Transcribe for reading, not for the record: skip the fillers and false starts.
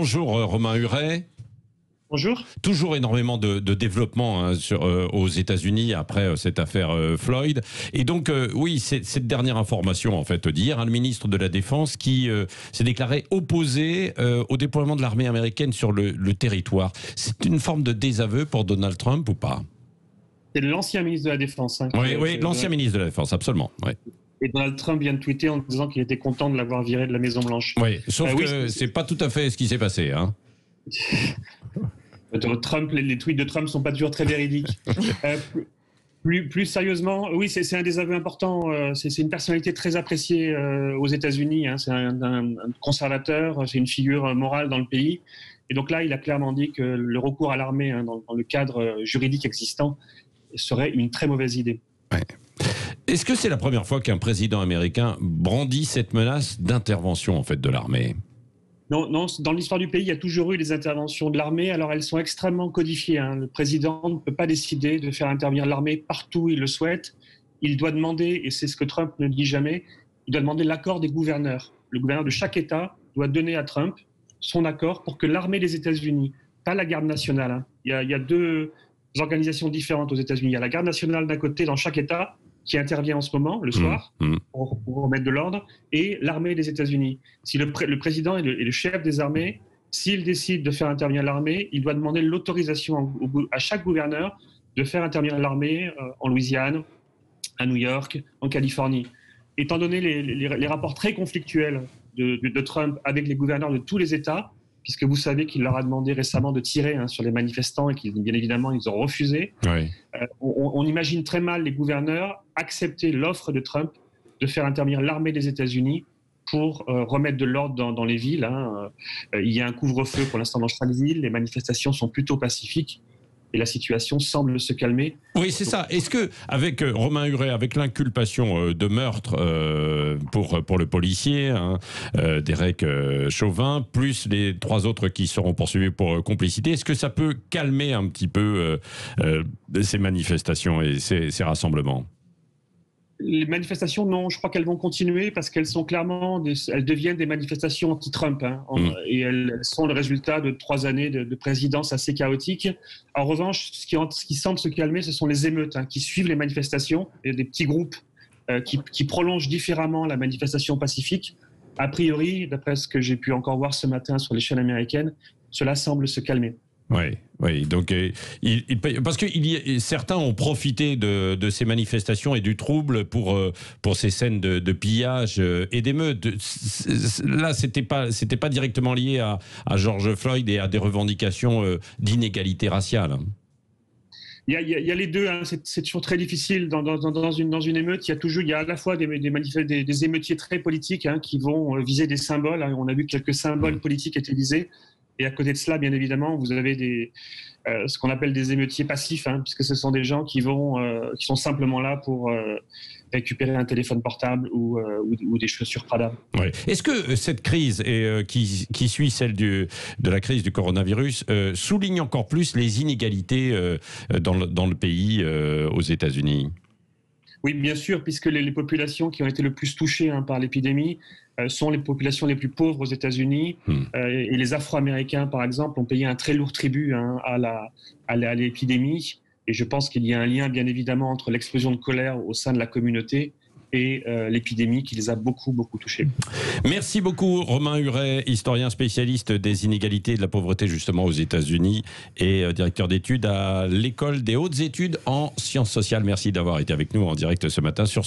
Bonjour Romain Huret. Bonjour. Toujours énormément de développement aux États-Unis après cette affaire Floyd. Et donc, oui, cette dernière information, en fait, d'hier, le ministre de la Défense qui s'est déclaré opposé au déploiement de l'armée américaine sur le territoire. C'est une forme de désaveu pour Donald Trump ou pas? C'est l'ancien ministre de la Défense. Oui, l'ancien ministre de la Défense, absolument. Ouais. Et Donald Trump vient de tweeter en disant qu'il était content de l'avoir viré de la Maison-Blanche. Oui, sauf que c'est pas tout à fait ce qui s'est passé. Hein. Trump, les tweets de Trump ne sont pas toujours très véridiques. Plus sérieusement, oui, c'est un désaveu important. C'est une personnalité très appréciée aux États-Unis. Hein. C'est un conservateur, c'est une figure morale dans le pays. Et donc là, il a clairement dit que le recours à l'armée dans le cadre juridique existant serait une très mauvaise idée. Ouais. Est-ce que c'est la première fois qu'un président américain brandit cette menace d'intervention en fait de l'armée? Non, dans l'histoire du pays, il y a toujours eu des interventions de l'armée. Alors, elles sont extrêmement codifiées. Hein. Le président ne peut pas décider de faire intervenir l'armée partout où il le souhaite. Il doit demander, et c'est ce que Trump ne dit jamais, il doit demander l'accord des gouverneurs. Le gouverneur de chaque État doit donner à Trump son accord pour que l'armée des États-Unis, pas la garde nationale, hein. Il y a deux organisations différentes aux États-Unis. Il y a la garde nationale d'un côté dans chaque État, qui intervient en ce moment, le soir, pour remettre de l'ordre, et l'armée des États-Unis. Si le président est le chef des armées, s'il décide de faire intervenir l'armée, il doit demander l'autorisation à chaque gouverneur de faire intervenir l'armée en Louisiane, à New York, en Californie. Étant donné les rapports très conflictuels de Trump avec les gouverneurs de tous les États, puisque vous savez qu'il leur a demandé récemment de tirer sur les manifestants et qu'ils, bien évidemment, ils ont refusé. Oui. On imagine très mal les gouverneurs accepter l'offre de Trump de faire intervenir l'armée des États-Unis pour remettre de l'ordre dans les villes. Hein. Il y a un couvre-feu pour l'instant dans chaque ville, les manifestations sont plutôt pacifiques. Et la situation semble se calmer. Oui, c'est ça. Est-ce que, avec Romain Huret, avec l'inculpation de meurtre pour le policier, Derek Chauvin, plus les 3 autres qui seront poursuivis pour complicité, est-ce que ça peut calmer un petit peu ces manifestations et ces rassemblements? Les manifestations, non, je crois qu'elles vont continuer parce qu'elles sont clairement, elles deviennent des manifestations anti-Trump, hein, et elles sont le résultat de 3 années de présidence assez chaotique. En revanche, ce qui semble se calmer, ce sont les émeutes qui suivent les manifestations, et des petits groupes qui prolongent différemment la manifestation pacifique. A priori, d'après ce que j'ai pu encore voir ce matin sur les chaînes américaines, cela semble se calmer. Oui. Donc, parce que certains ont profité de ces manifestations et du trouble pour ces scènes de pillage et d'émeutes. Là, c'était pas directement lié à George Floyd et à des revendications d'inégalité raciale. Il y a les deux. Hein. C'est toujours très difficile dans une émeute. Il y a à la fois des émeutiers très politiques qui vont viser des symboles. Hein. On a vu que quelques symboles politiques étaient visés. Et à côté de cela, bien évidemment, vous avez ce qu'on appelle des émeutiers passifs, puisque ce sont des gens qui sont simplement là pour récupérer un téléphone portable ou des chaussures Prada. Oui. Est-ce que cette crise qui suit celle de la crise du coronavirus souligne encore plus les inégalités dans le pays, aux États-Unis? Oui, bien sûr, puisque les populations qui ont été le plus touchées par l'épidémie sont les populations les plus pauvres aux États-Unis. Et les Afro-Américains, par exemple, ont payé un très lourd tribut à l'épidémie. Et je pense qu'il y a un lien, bien évidemment, entre l'explosion de colère au sein de la communauté et l'épidémie qui les a beaucoup, beaucoup touchés. Merci beaucoup, Romain Huret, historien spécialiste des inégalités et de la pauvreté justement aux États-Unis et directeur d'études à l'École des hautes études en sciences sociales. Merci d'avoir été avec nous en direct ce matin sur